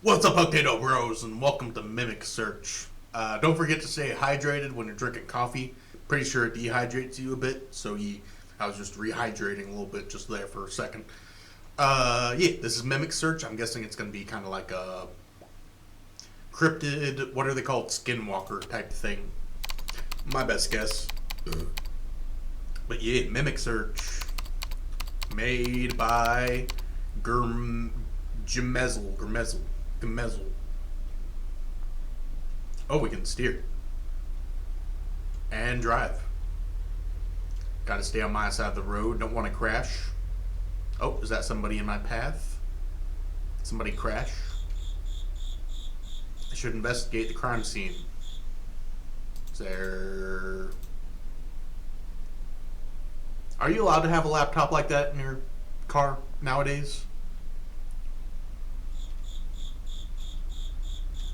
What's up, Potato Bros, and welcome to Mimic Search. Don't forget to stay hydrated when you're drinking coffee. Pretty sure it dehydrates you a bit, so I was just rehydrating a little bit just there for a second. Yeah, this is Mimic Search. I'm guessing it's going to be kind of like a cryptid, what are they called, skinwalker type thing. My best guess. But yeah, Mimic Search. Made by Gemezel. Oh, we can steer. And drive. Gotta stay on my side of the road. Don't want to crash. Oh, is that somebody in my path? Somebody crash? I should investigate the crime scene. Is there... Are you allowed to have a laptop like that in your car nowadays?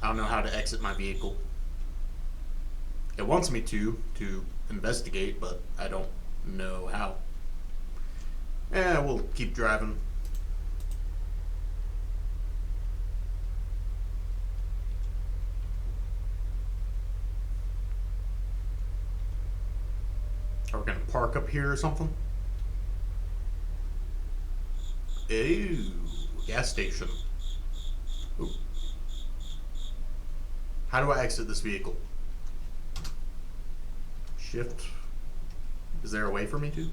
I don't know how to exit my vehicle. It wants me to investigate, but I don't know how. We'll keep driving. Are we gonna park up here or something? Ooh, gas station. Ooh. How do I exit this vehicle? Shift. Is there a way for me to?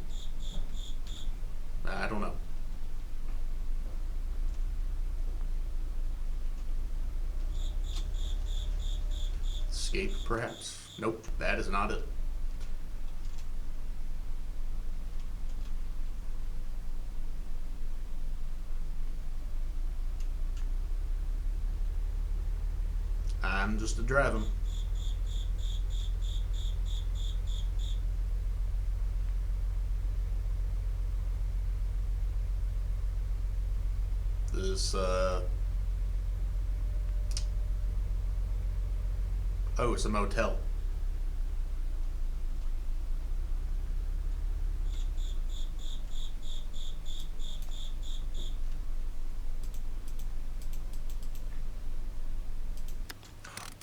I don't know. Escape, perhaps? Nope, that is not it. I'm just a driving. This, oh, it's a motel.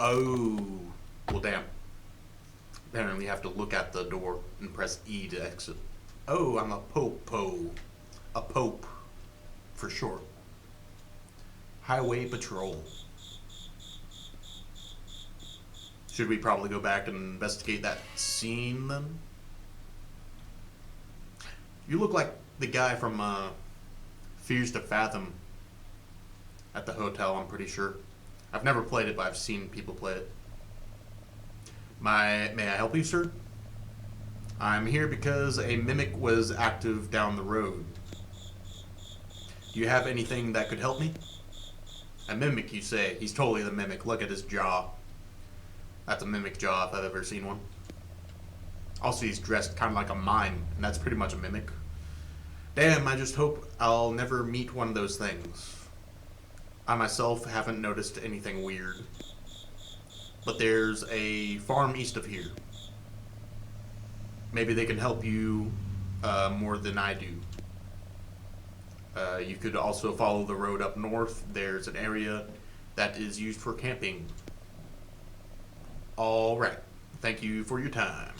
Oh, well, damn. Apparently, you have to look at the door and press E to exit. Oh, I'm a popo. A pope, for sure. Highway patrol. Should we probably go back and investigate that scene then? You look like the guy from Fears to Fathom at the hotel, I'm pretty sure. I've never played it, but I've seen people play it. May I help you, sir? I'm here because a mimic was active down the road. Do you have anything that could help me? A mimic, you say? He's totally the mimic. Look at his jaw. That's a mimic jaw if I've ever seen one. Also, he's dressed kind of like a mime, and that's pretty much a mimic. Damn, I just hope I'll never meet one of those things. I myself haven't noticed anything weird. But there's a farm east of here. Maybe they can help you more than I do. You could also follow the road up north. There's an area that is used for camping. Alright. Thank you for your time.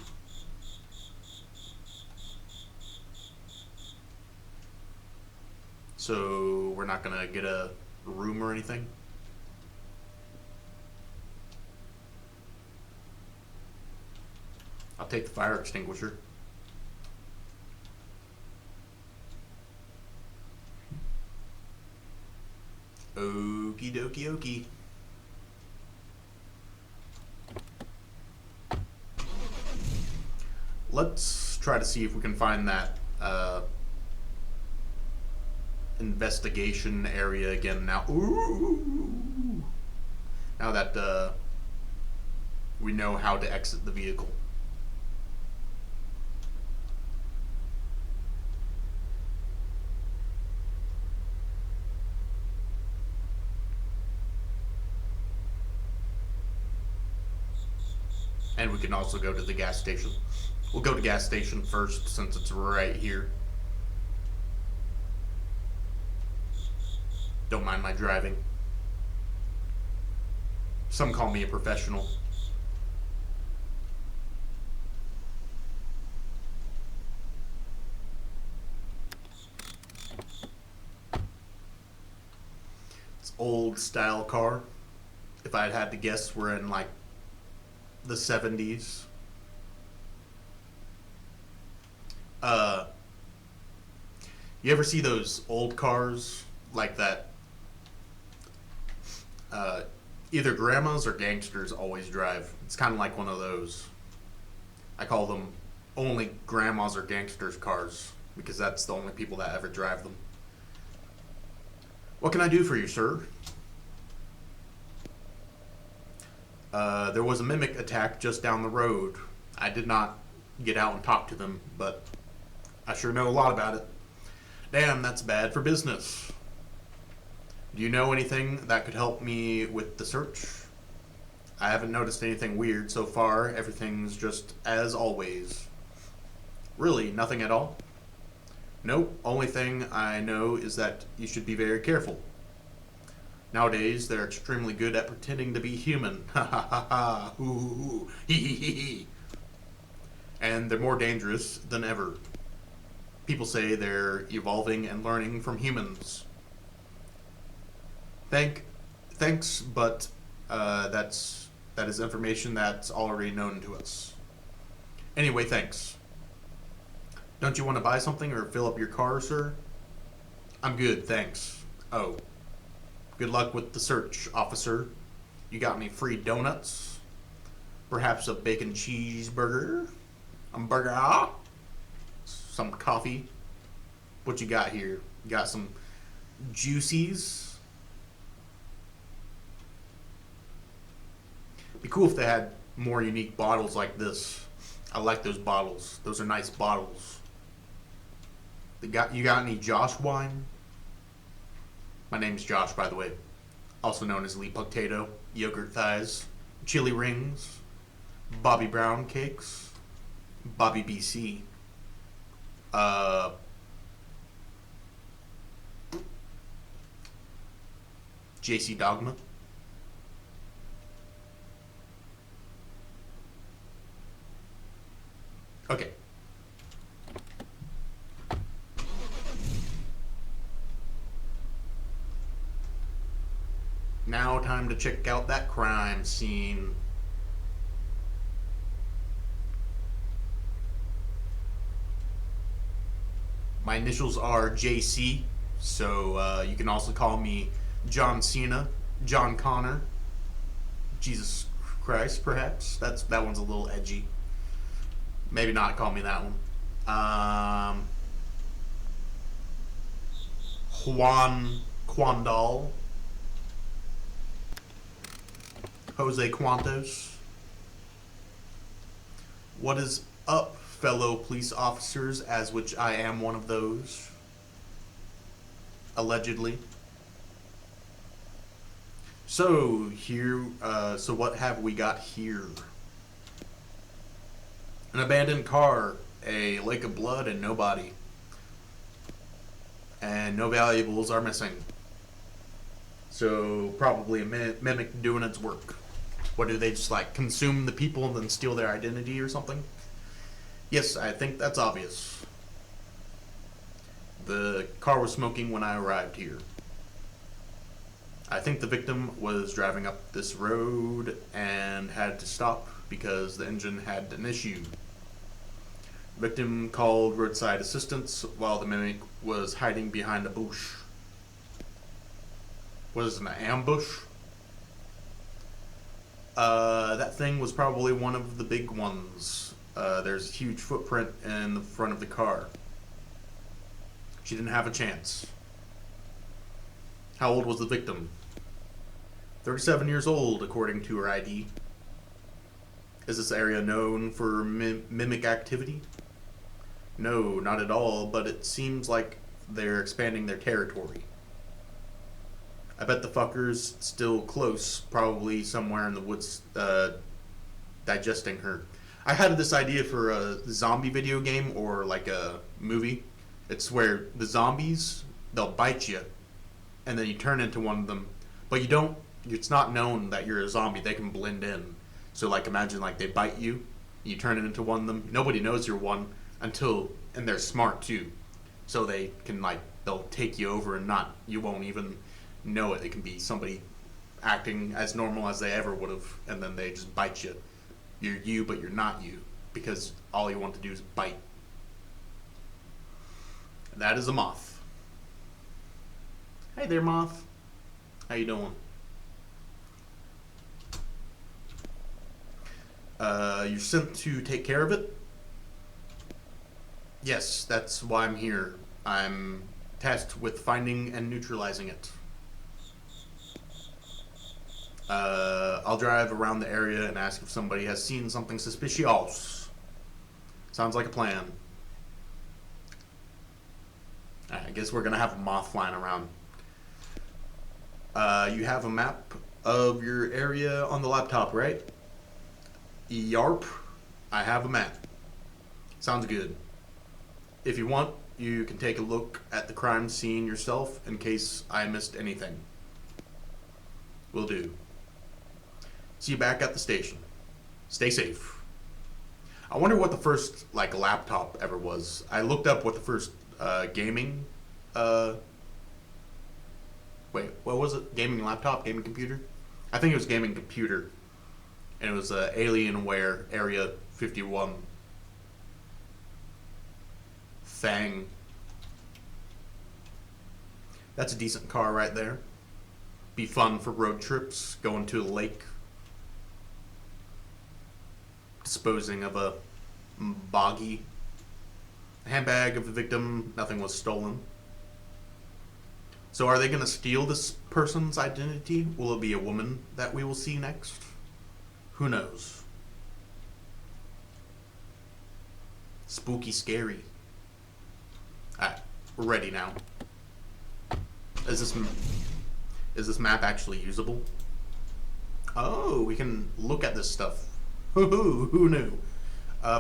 So, we're not gonna get a room or anything? I'll take the fire extinguisher. Okie dokie okie. Let's try to see if we can find that investigation area again now. Ooh. Now that we know how to exit the vehicle. And we can also go to the gas station. We'll go to gas station first since it's right here. Don't mind my driving. Some call me a professional. It's old style car. If I'd had to guess, we're in like the 70s. Uh, you ever see those old cars like that? Uh, Either grandmas or gangsters always drive. It's kind of like one of those. I call them only grandmas or gangsters cars because that's the only people that ever drive them. What can I do for you, sir? There was a mimic attack just down the road. I did not get out and talk to them, but I sure know a lot about it. Damn, that's bad for business. Do you know anything that could help me with the search? I haven't noticed anything weird so far. Everything's just as always. Really, nothing at all? Nope. Only thing I know is that you should be very careful. Nowadays, they're extremely good at pretending to be human. Ha ha ha ha. Hoo hoo hoo. Hee hee hee hee. And they're more dangerous than ever. People say they're evolving and learning from humans. Thanks, but that is information that's already known to us. Anyway, thanks. Don't you want to buy something or fill up your car, sir? I'm good, thanks. Oh. Good luck with the search, officer. You got any free donuts? Perhaps a bacon cheeseburger? A burger? Some coffee? What you got here? You got some juicies? Be cool if they had more unique bottles like this. I like those bottles. Those are nice bottles. You got any Josh wine? My name's Josh, by the way. Also known as Lee Potato, Yogurt Thighs, Chili Rings, Bobby Brown Cakes, Bobby BC, JC Dogma. Okay. Now time to check out that crime scene. My initials are JC, so you can also call me John Cena, John Connor, Jesus Christ, perhaps. That one's a little edgy. Maybe not call me that one. Juan Quandal. Jose Quantos. What is up, fellow police officers, as which I am one of those? Allegedly. So what have we got here? An abandoned car, a lake of blood, and no body. And no valuables are missing. So probably a mimic doing its work. What do they just like consume the people and then steal their identity or something? Yes, I think that's obvious. The car was smoking when I arrived here. I think the victim was driving up this road and had to stop because the engine had an issue. The victim called roadside assistance while the mimic was hiding behind a bush. What is it, an ambush? That thing was probably one of the big ones. There's a huge footprint in the front of the car. She didn't have a chance. How old was the victim? 37 years old, according to her ID. Is this area known for mimic activity? No, not at all, but it seems like they're expanding their territory. I bet the fucker's still close, probably somewhere in the woods, digesting her. I had this idea for a zombie video game or like a movie. It's where the zombies, they'll bite you, and then you turn into one of them, but you don't it's not known that you're a zombie. They can blend in. So like imagine like they bite you, you turn it into one of them. Nobody knows you're one until, and they're smart too. So they can like they'll take you over and not you won't even know it. It can be somebody acting as normal as they ever would have, and then they just bite you. You're you, but you're not you because all you want to do is bite. That is a moth. Hey there, moth. How you doing? You're sent to take care of it? Yes, that's why I'm here. I'm tasked with finding and neutralizing it. I'll drive around the area and ask if somebody has seen something suspicious. Sounds like a plan. Alright, I guess we're gonna have a moth flying around. You have a map of your area on the laptop, right? Yarp, I have a map. Sounds good. If you want, you can take a look at the crime scene yourself in case I missed anything. Will do. See you back at the station. Stay safe. I wonder what the first like laptop ever was. I looked up what the first gaming wait, what was it? Gaming laptop, gaming computer? I think it was gaming computer. And it was Alienware Area 51 thing. That's a decent car right there. Be fun for road trips, going to a lake, disposing of a boggy. Handbag of the victim, nothing was stolen. So are they going to steal this person's identity? Will it be a woman that we will see next? Who knows? Spooky, scary. Alright, we're ready now. Is this map actually usable? Oh, we can look at this stuff. Who knew?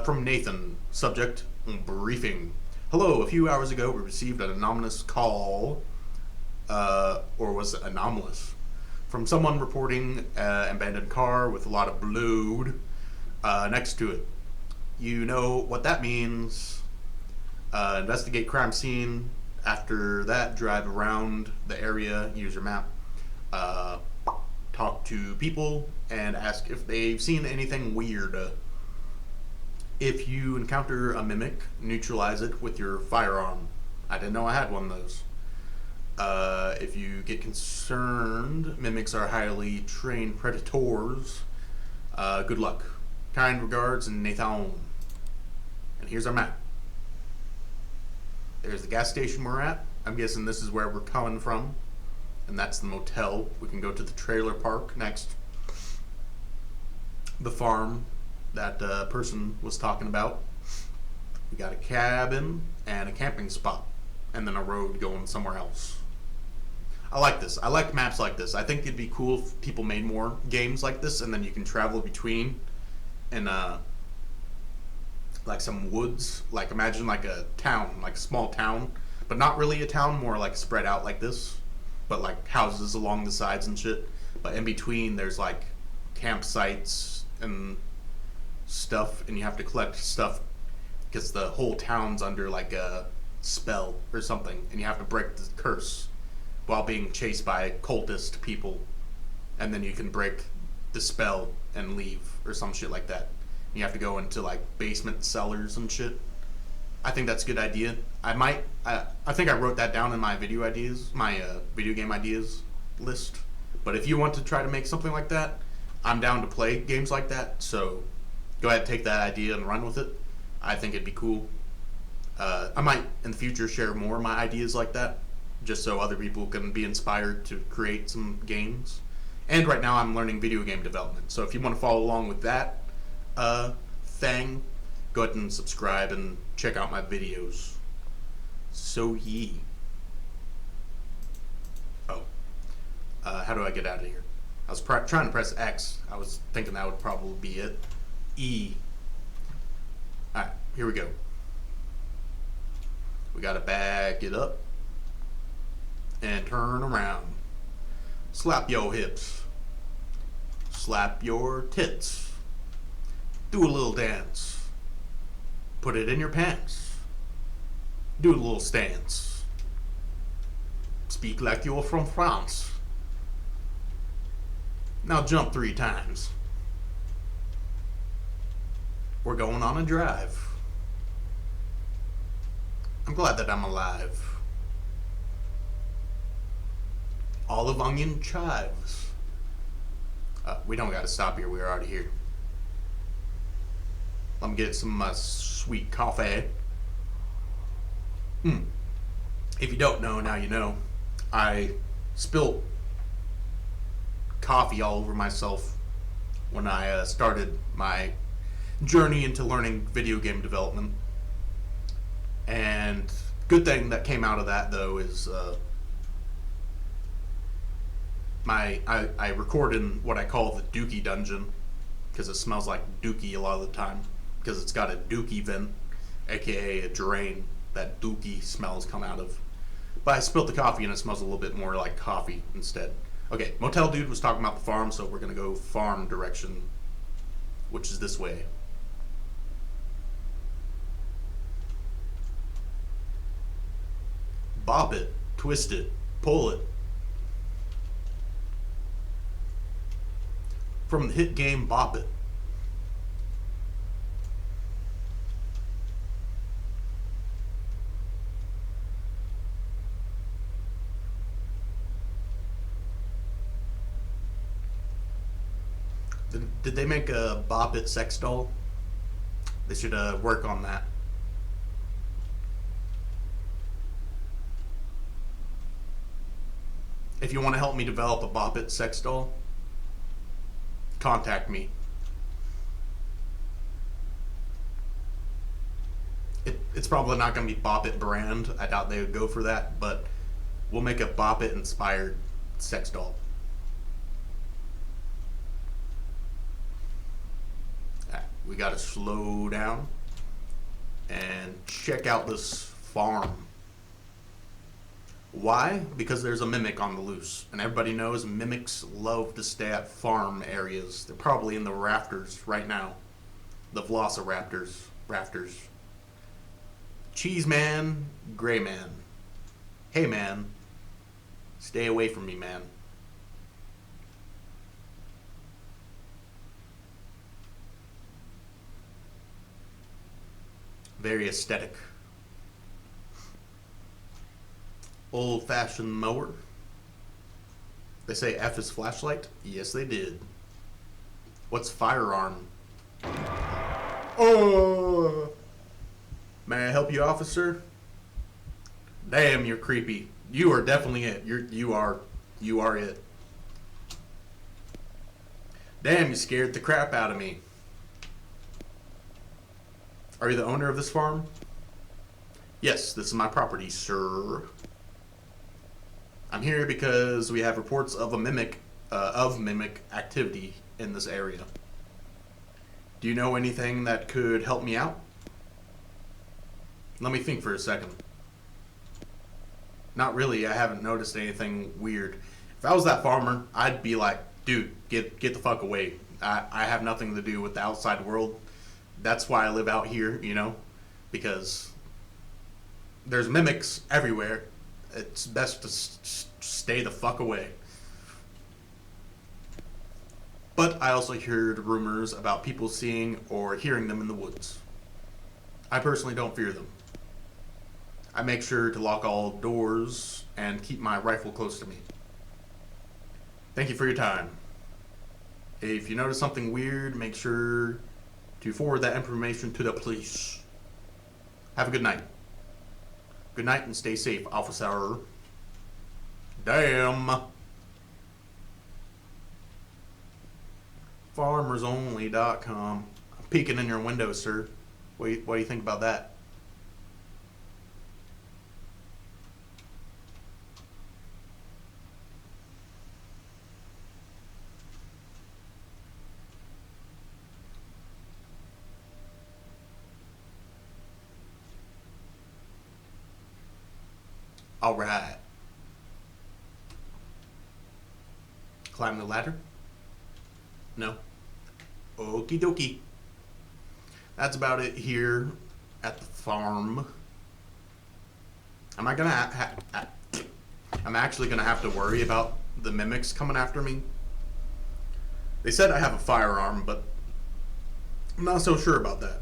From Nathan, subject, briefing. Hello, a few hours ago we received an anonymous call, or was it anomalous? From someone reporting an abandoned car with a lot of blood next to it. You know what that means. Investigate crime scene. After that, drive around the area, use your map, talk to people, and ask if they've seen anything weird. If you encounter a mimic, neutralize it with your firearm. I didn't know I had one of those. If you get concerned, mimics are highly trained predators. Good luck. Kind regards, Nathan. And here's our map. There's the gas station we're at. I'm guessing this is where we're coming from. And that's the motel. We can go to the trailer park next. The farm that person was talking about. We got a cabin and a camping spot. And then a road going somewhere else. I like this. I like maps like this. I think it'd be cool if people made more games like this, and then you can travel between and like some woods. Like imagine like a town, like a small town, but not really a town, more like spread out like this, but like houses along the sides and shit. But in between there's like campsites and stuff, and you have to collect stuff because the whole town's under like a spell or something, and you have to break the curse while being chased by cultist people, and then you can break the spell and leave or some shit like that. You have to go into like basement cellars and shit. I think that's a good idea. I think I wrote that down in my video ideas, my video game ideas list. But if you want to try to make something like that, I'm down to play games like that. So go ahead and take that idea and run with it. I think it'd be cool. I might in the future share more of my ideas like that, just so other people can be inspired to create some games. And right now I'm learning video game development. So if you want to follow along with that thing, go ahead and subscribe and check out my videos. So ye. Oh. How do I get out of here? I was trying to press X. I was thinking that would probably be it. E. Alright, here we go. We gotta back it up and turn around. Slap your hips. slap your tits, do a little dance, put it in your pants, do a little stance, speak like you're from France. Now jump 3 times. We're going on a drive. I'm glad that I'm alive. Olive onion chives. We don't gotta stop here, we're already here. Let me get some sweet coffee. If you don't know, now you know. I spilled coffee all over myself when I started my journey into learning video game development. And good thing that came out of that, though, is I record in what I call the Dookie dungeon, because it smells like Dookie a lot of the time, because it's got a Dookie vent, aka a drain that Dookie smells come out of. But I spilled the coffee and it smells a little bit more like coffee instead. Okay, Motel Dude was talking about the farm, so we're gonna go farm direction, which is this way. Bop it, twist it, pull it. From the hit game Bop It. Did they make a Bop It sex doll? They should work on that. If you want to help me develop a Bop It sex doll, contact me. It's probably not going to be Bop It brand. I doubt they would go for that, but we'll make a Bop It inspired sex doll. We got to slow down and check out this farm. Why? Because there's a mimic on the loose, and everybody knows mimics love to stay at farm areas. They're probably in the rafters right now. The velociraptors. Rafters. Cheese man, gray man. Hey man, stay away from me, man. Very aesthetic. Old-fashioned mower. They say F is flashlight? Yes, they did. What's firearm? Oh! May I help you, officer? Damn, you're creepy. You are definitely it. You are it. Damn, you scared the crap out of me. Are you the owner of this farm? Yes, this is my property, sir. I'm here because we have reports of mimic activity in this area. Do you know anything that could help me out? Let me think for a second. Not really. I haven't noticed anything weird. If I was that farmer, I'd be like, dude, get the fuck away. I have nothing to do with the outside world. That's why I live out here, you know, because there's mimics everywhere. It's best to stay the fuck away. But I also heard rumors about people seeing or hearing them in the woods. I personally don't fear them. I make sure to lock all doors and keep my rifle close to me. Thank you for your time. If you notice something weird, make sure to forward that information to the police. Have a good night. Good night and stay safe, officer. Damn. FarmersOnly.com. I'm peeking in your window, sir. What do you think about that? All right. Climb the ladder? No? Okie dokie. That's about it here at the farm. Am I gonna I'm actually gonna have to worry about the mimics coming after me? They said I have a firearm, but I'm not so sure about that.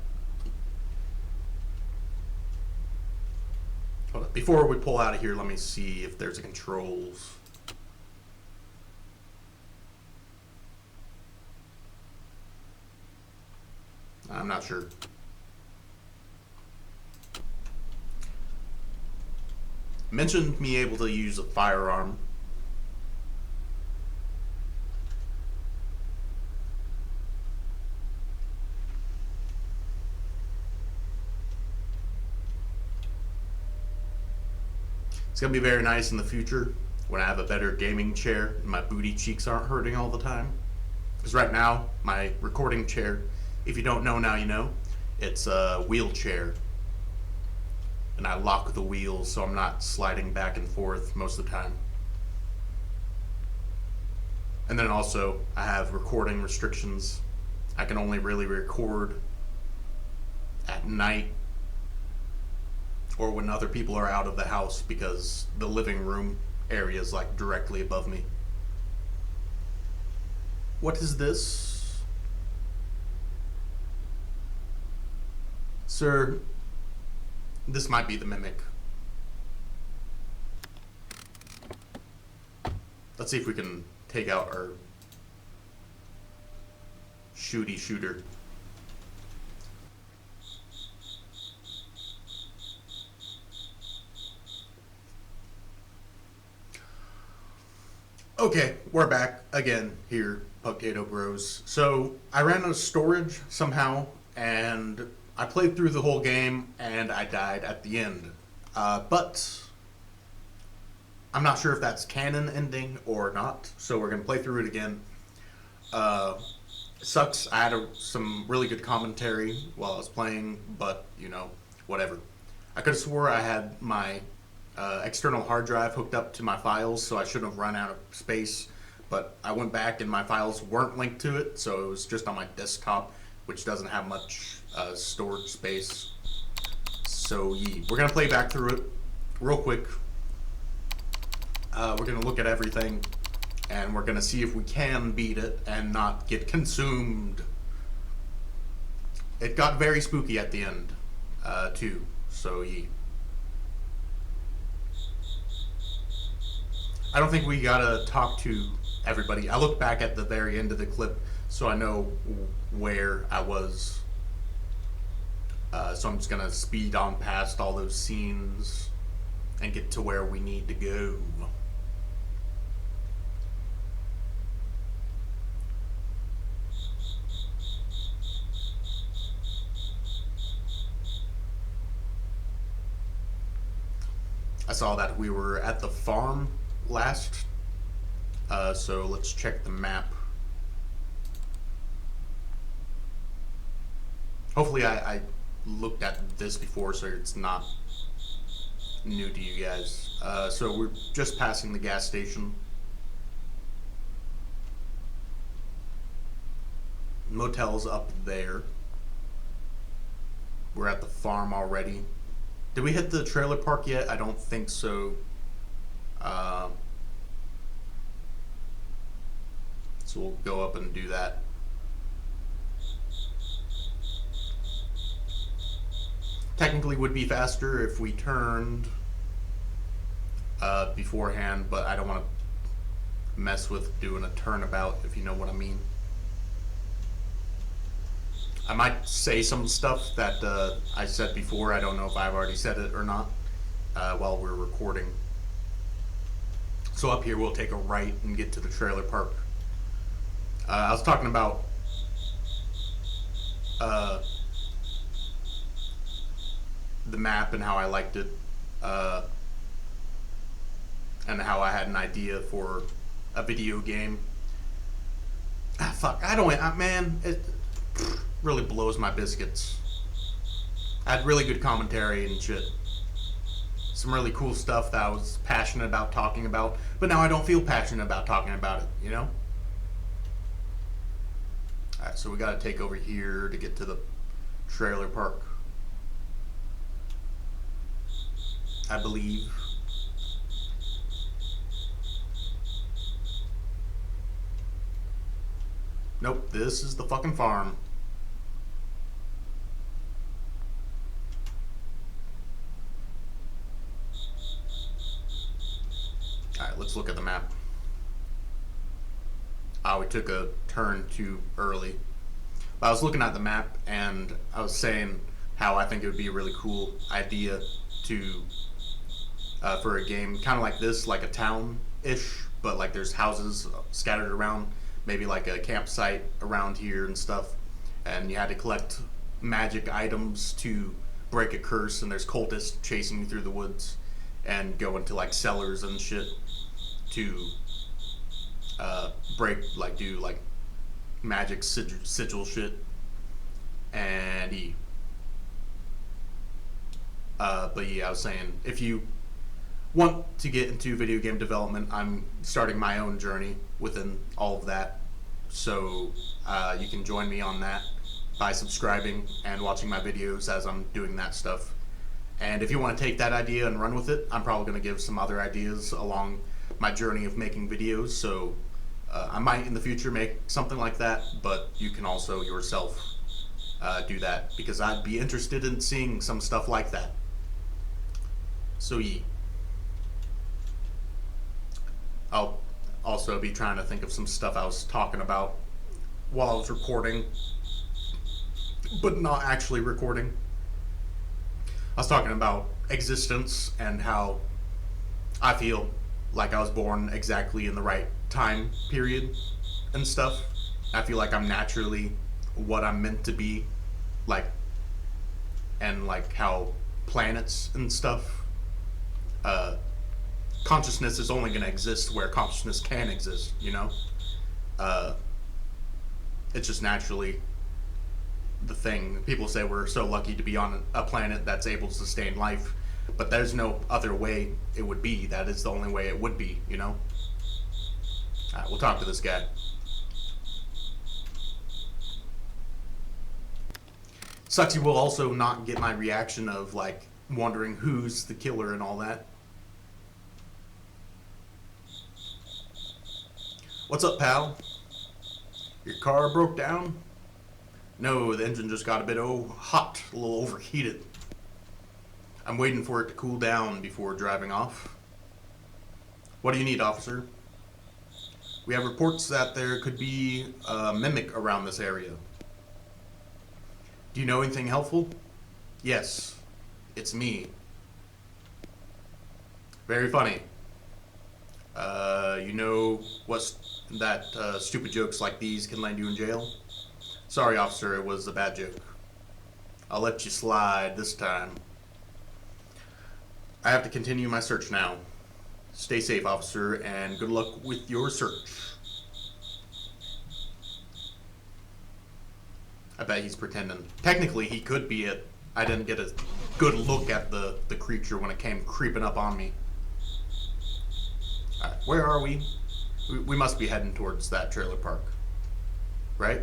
Hold up. Before we pull out of here, let me see if there's a controls. I'm not sure. Mentioned me able to use a firearm. It's going to be very nice in the future when I have a better gaming chair and my booty cheeks aren't hurting all the time. Because right now, my recording chair, if you don't know now you know, it's a wheelchair. And I lock the wheels so I'm not sliding back and forth most of the time. And then also, I have recording restrictions. I can only really record at night or when other people are out of the house because the living room area is like directly above me. What is this? Sir, this might be the mimic. Let's see if we can take out our shooter. Okay, we're back again here, Potato Bros. So I ran out of storage somehow, and I played through the whole game, and I died at the end. But I'm not sure if that's canon ending or not, so we're gonna play through it again. Sucks. I had some really good commentary while I was playing, but you know, whatever. I could have swore I had my external hard drive hooked up to my files, so I shouldn't have run out of space. But I went back and my files weren't linked to it, so it was just on my desktop, which doesn't have much storage space. So yeah, we're gonna play back through it real quick. We're gonna look at everything, and we're gonna see if we can beat it and not get consumed. It got very spooky at the end, too. So yeah. I don't think we gotta talk to everybody. I looked back at the very end of the clip, so I know where I was. So I'm just gonna speed on past all those scenes and get to where we need to go. I saw that we were at the farm last, so let's check the map. Hopefully I looked at this before, so it's not new to you guys. So we're just passing the gas station. Motel's up there. We're at the farm already. Did we hit the trailer park yet? I don't think so. So we'll go up and do that. Technically would be faster if we turned beforehand, but I don't want to mess with doing a turnabout, if you know what I mean. I might say some stuff that I said before. I don't know if I've already said it or not while we're recording. So up here we'll take a right and get to the trailer park. I was talking about the map and how I liked it, and how I had an idea for a video game. Fuck, I don't, man, it really blows my biscuits. I had really good commentary and shit. Some really cool stuff that I was passionate about talking about, but now I don't feel passionate about talking about it, you know? Alright, so we gotta take over here to get to the trailer park, I believe. Nope, this is the fucking farm. Alright, let's look at the map. We took a turn too early. But I was looking at the map and I was saying how I think it would be a really cool idea to for a game kind of like this, like a town-ish, but like there's houses scattered around, maybe like a campsite around here and stuff, and you had to collect magic items to break a curse, and there's cultists chasing you through the woods, and go into like cellars and shit to break, like do like magic sigil shit, and but yeah, I was saying if you want to get into video game development, I'm starting my own journey within all of that. So you can join me on that by subscribing and watching my videos as I'm doing that stuff. And if you want to take that idea and run with it, I'm probably going to give some other ideas along my journey of making videos. So I might in the future make something like that, but you can also yourself do that, because I'd be interested in seeing some stuff like that. So yeah. I'll also be trying to think of some stuff I was talking about while I was recording, but not actually recording. I was talking about existence and how I feel like I was born exactly in the right time period and stuff. I feel like I'm naturally what I'm meant to be, like, and like how planets and stuff, consciousness is only going to exist where consciousness can exist, you know? It's just naturally the thing. People say we're so lucky to be on a planet that's able to sustain life, but there's no other way it would be. That is the only way it would be, you know? Alright, we'll talk to this guy. Sucks you will also not get my reaction of, like, wondering who's the killer and all that. What's up, pal? Your car broke down? No, the engine just got a bit hot, a little overheated. I'm waiting for it to cool down before driving off. What do you need, officer? We have reports that there could be a mimic around this area. Do you know anything helpful? Yes, it's me. Very funny. You know what's that stupid jokes like these can land you in jail? Sorry, officer, it was a bad joke. I'll let you slide this time. I have to continue my search now. Stay safe, officer, and good luck with your search. I bet he's pretending. Technically, he could be it. I didn't get a good look at the creature when it came creeping up on me. Alright, where are we? We must be heading towards that trailer park. Right?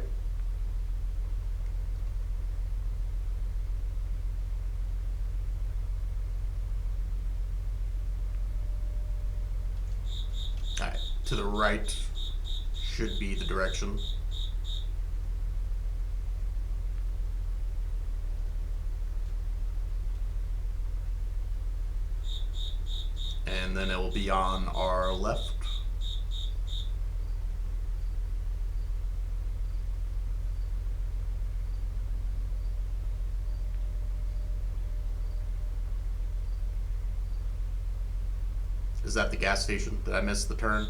Alright, to the right should be the direction. And then it will be on our left. Is that the gas station? Did I miss the turn?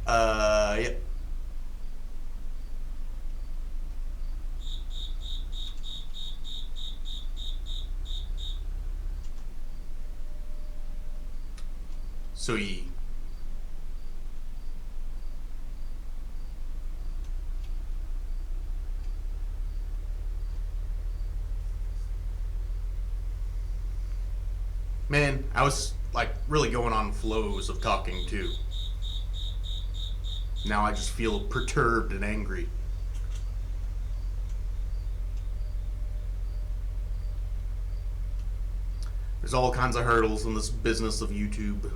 Yep. So ye. Man, I was like really going on flows of talking too. Now I just feel perturbed and angry. There's all kinds of hurdles in this business of YouTube.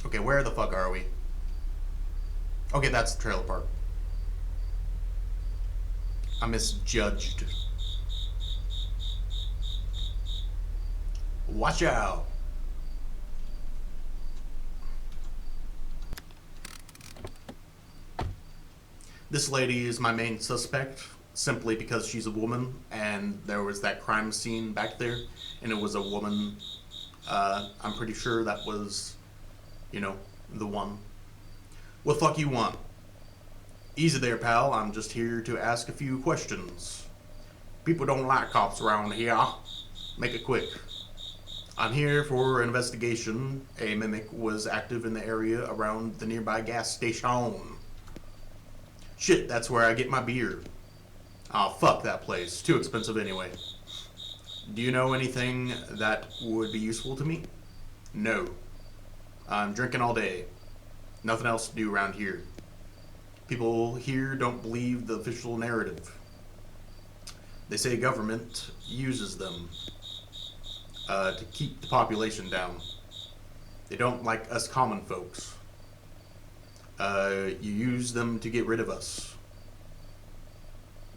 Okay, where the fuck are we? Okay, that's the trailer park. I misjudged. Watch out. This lady is my main suspect simply because she's a woman and there was that crime scene back there and it was a woman. I'm pretty sure that was, you know, the one. What the fuck you want? Easy there, pal. I'm just here to ask a few questions. People don't like cops around here. Make it quick. I'm here for an investigation. A mimic was active in the area around the nearby gas station. Shit, that's where I get my beer. Oh, fuck that place. Too expensive anyway. Do you know anything that would be useful to me? No. I'm drinking all day. Nothing else to do around here. People here don't believe the official narrative. They say government uses them to keep the population down. They don't like us common folks. You use them to get rid of us.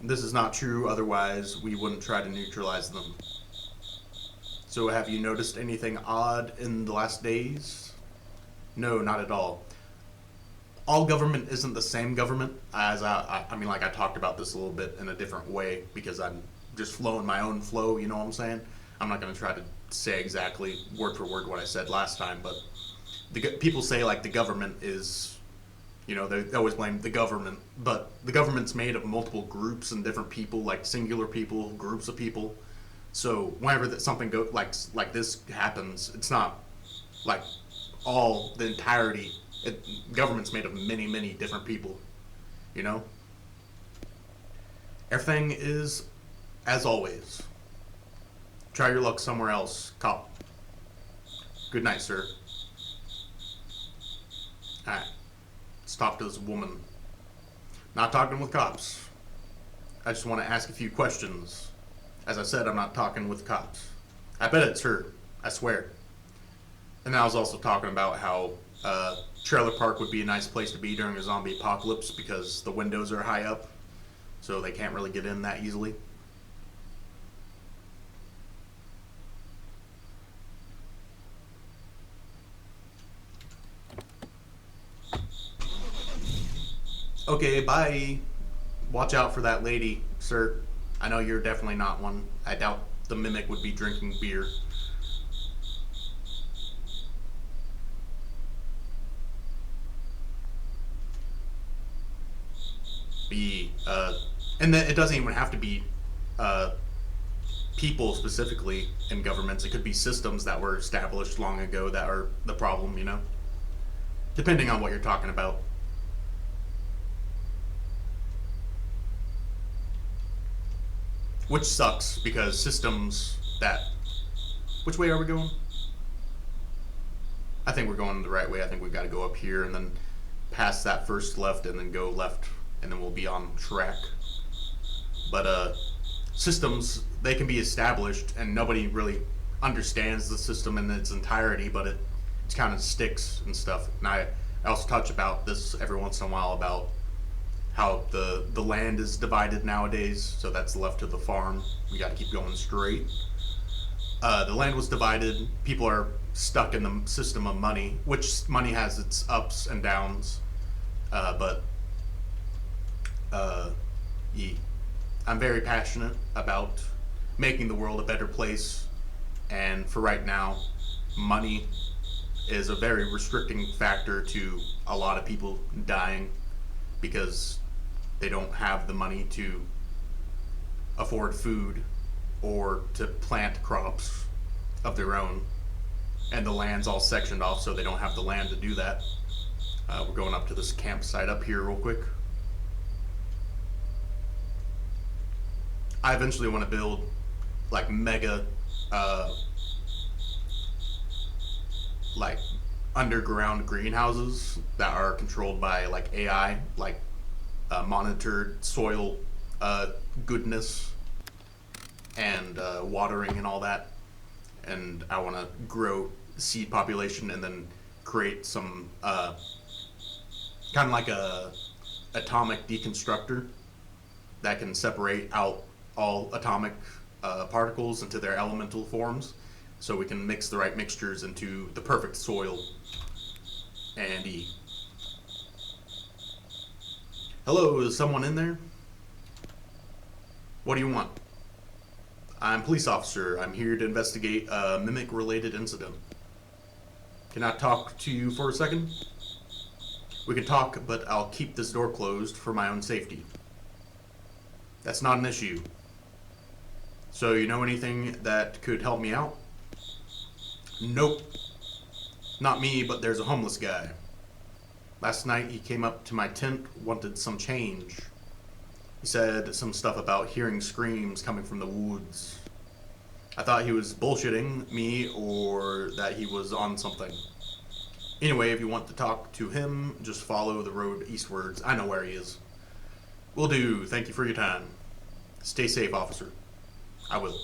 This is not true, otherwise we wouldn't try to neutralize them. So have you noticed anything odd in the last days? No, not at all. All government isn't the same government, as I mean, like I talked about this a little bit in a different way because I'm just flowing my own flow, you know what I'm saying? I'm not going to try to say exactly word for word what I said last time, but people say like the government is, you know, they always blame the government, but the government's made of multiple groups and different people, like singular people, groups of people. So whenever something like this happens, it's not like all the entirety. Government's made of many, many different people, you know? Everything is as always. Try your luck somewhere else, cop. Good night, sir. Alright. Let's talk to this woman. Not talking with cops. I just want to ask a few questions. As I said, I'm not talking with cops. I bet it's her. I swear. And I was also talking about how trailer park would be a nice place to be during a zombie apocalypse because the windows are high up, so they can't really get in that easily. Okay, bye. Watch out for that lady, sir. I know you're definitely not one. I doubt the mimic would be drinking beer. And then it doesn't even have to be people specifically in governments. It could be systems that were established long ago that are the problem, you know? Depending on what you're talking about. Which sucks, because systems that... Which way are we going? I think we're going the right way. I think we've got to go up here and then past that first left and then go left, and then we'll be on track. But systems, they can be established and nobody really understands the system in its entirety, but it kind of sticks and stuff. And I also touch about this every once in a while about how the land is divided nowadays, so that's left to the farm. We got to keep going straight. The land was divided. People are stuck in the system of money, which money has its ups and downs. I'm very passionate about making the world a better place, and for right now, money is a very restricting factor to a lot of people dying because they don't have the money to afford food or to plant crops of their own, and the land's all sectioned off, so they don't have the land to do that. We're going up to this campsite up here real quick. I eventually want to build like mega, uh, like underground greenhouses that are controlled by like AI, like monitored soil uh, goodness and watering and all that. And I want to grow seed population and then create some kind of like a atomic deconstructor that can separate out all atomic particles into their elemental forms, so we can mix the right mixtures into the perfect soil and eat. Hello, is someone in there? What do you want? I'm police officer. I'm here to investigate a mimic-related incident. Can I talk to you for a second? We can talk, but I'll keep this door closed for my own safety. That's not an issue. So you know anything that could help me out? Nope. Not me, but there's a homeless guy. Last night he came up to my tent, wanted some change. He said some stuff about hearing screams coming from the woods. I thought he was bullshitting me or that he was on something. Anyway, if you want to talk to him, just follow the road eastwards. I know where he is. Will do. Thank you for your time. Stay safe, officer. I will.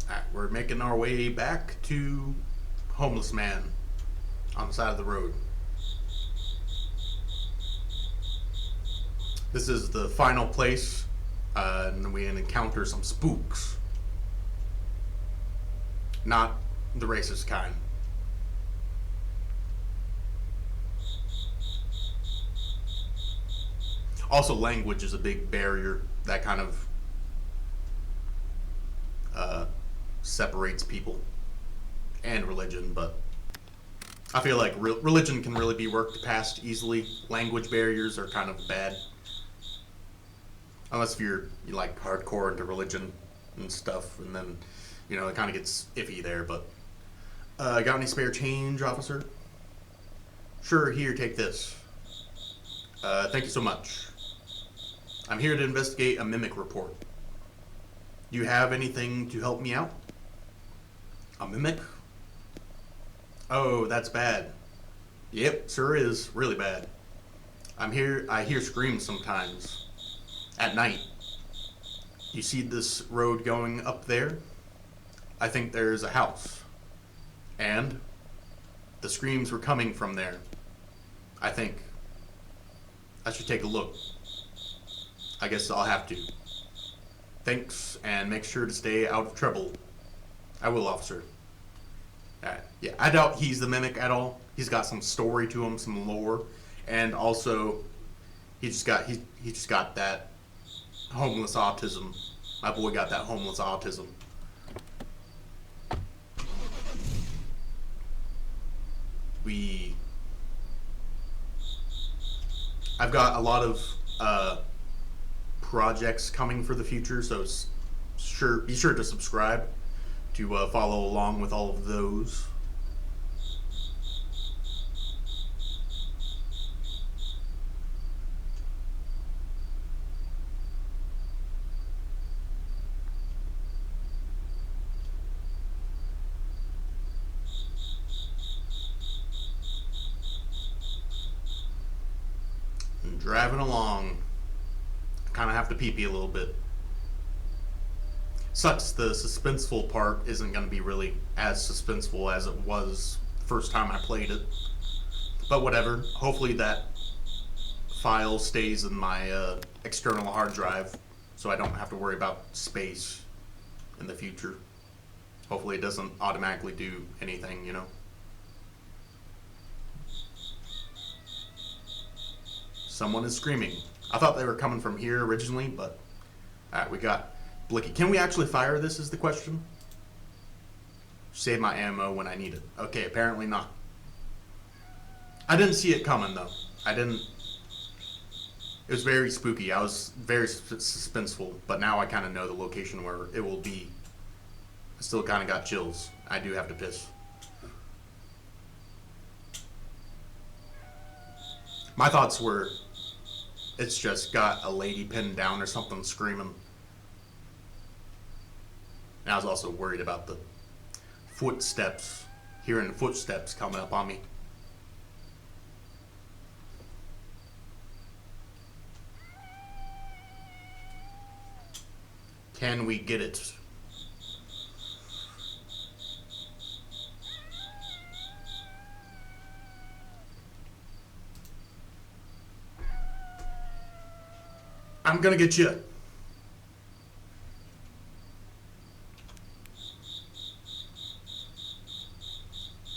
Alright, we're making our way back to homeless man on the side of the road. This is the final place, and we encounter some spooks. Not the racist kind. Also, language is a big barrier that kind of separates people, and religion, but I feel like religion can really be worked past easily. Language barriers are kind of bad. Unless if you're like hardcore into religion and stuff, and then, you know, it kind of gets iffy there, but... got any spare change, officer? Sure, here, take this. Thank you so much. I'm here to investigate a mimic report. Do you have anything to help me out? A mimic? Oh, that's bad. Yep, sure is. Really bad. I hear screams sometimes. At night. You see this road going up there? I think there's a house. And the screams were coming from there. I think I should take a look. I guess I'll have to. Thanks, and make sure to stay out of trouble. I will, officer. Yeah, I doubt he's the mimic at all. He's got some story to him, some lore, and also he just got that homeless autism. My boy got that homeless autism. I've got a lot of projects coming for the future, so be sure to subscribe to follow along with all of those. And driving along, kind of have to pee-pee a little bit. Sucks the suspenseful part isn't going to be really as suspenseful as it was the first time I played it. But whatever. Hopefully that file stays in my external hard drive so I don't have to worry about space in the future. Hopefully it doesn't automatically do anything, you know. Someone is screaming. I thought they were coming from here originally, but... Alright, we got Blicky. Can we actually fire this is the question? Save my ammo when I need it. Okay, apparently not. I didn't see it coming though. I didn't. It was very spooky. I was very suspenseful, but now I kind of know the location where it will be. I still kind of got chills. I do have to piss. My thoughts were, it's just got a lady pinned down or something screaming. And I was also worried about the footsteps, hearing the footsteps coming up on me. Can we get it? I'm gonna get you.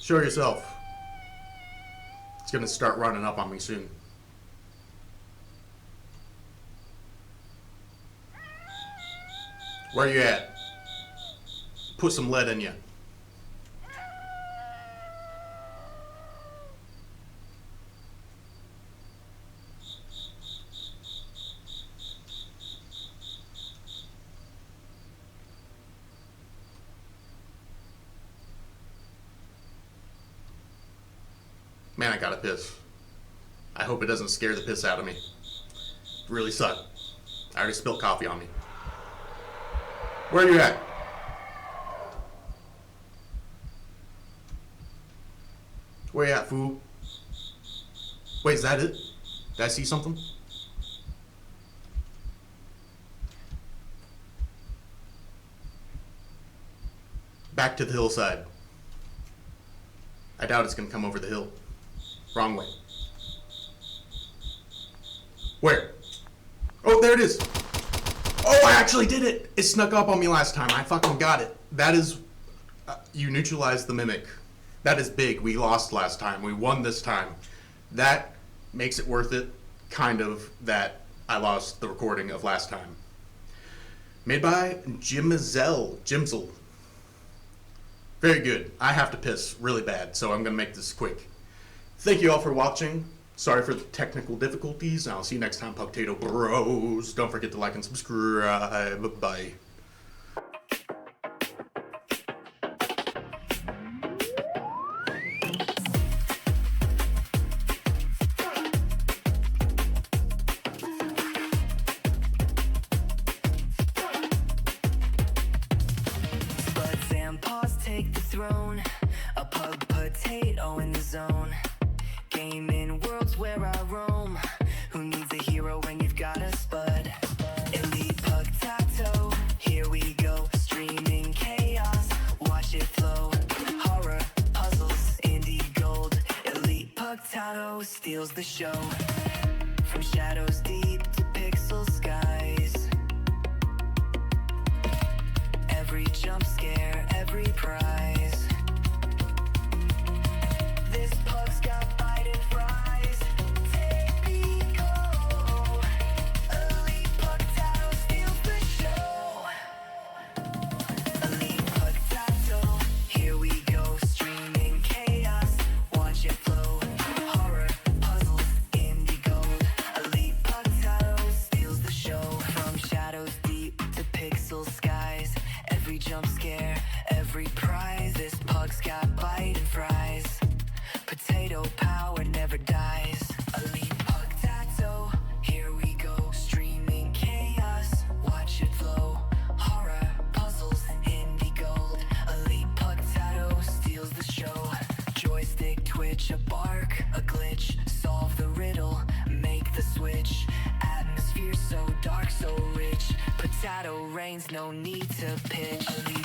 Show yourself. It's gonna start running up on me soon. Where you at? Put some lead in you. Man, I gotta piss. I hope it doesn't scare the piss out of me. It really sucked. I already spilled coffee on me. Where are you at? Where you at, fool? Wait, is that it? Did I see something? Back to the hillside. I doubt it's gonna come over the hill. Wrong way. Where? Oh, there it is. Oh, I actually did it. It snuck up on me last time. I fucking got it. That is, you neutralized the mimic. That is big. We lost last time. We won this time. That makes it worth it, kind of, that I lost the recording of last time. Made by Jimzel. Very good. I have to piss really bad, so I'm going to make this quick. Thank you all for watching. Sorry for the technical difficulties, and I'll see you next time, Potato Bros. Don't forget to like and subscribe. Bye. Buds and paws take the throne. A pug potato in the zone. Gaming worlds where I roam. Who needs a hero when you've got a spud? Elite pug tato, here we go. Streaming chaos, watch it flow. Horror, puzzles, indie gold. Elite pug tato steals the show. From shadows deep to pixel skies. Every jump scare, every prize. This pug's got bite and fries. Typical. Elite pug tato steals the show. Elite pug tato, here we go. Streaming chaos, watch it flow. Horror, puzzles, indie gold. Elite pug tato steals the show. From shadows deep to pixel skies. Every jump scare, every prize. This pug's got bite and fries. Potato power never dies. Elite pug tato, here we go. Streaming chaos, watch it flow. Horror, puzzles, indie gold. Elite pug tato steals the show. Joystick twitch, a bark, a glitch. Solve the riddle, make the switch. Atmosphere so dark, so rich. Potato reigns, no need to pitch. Elite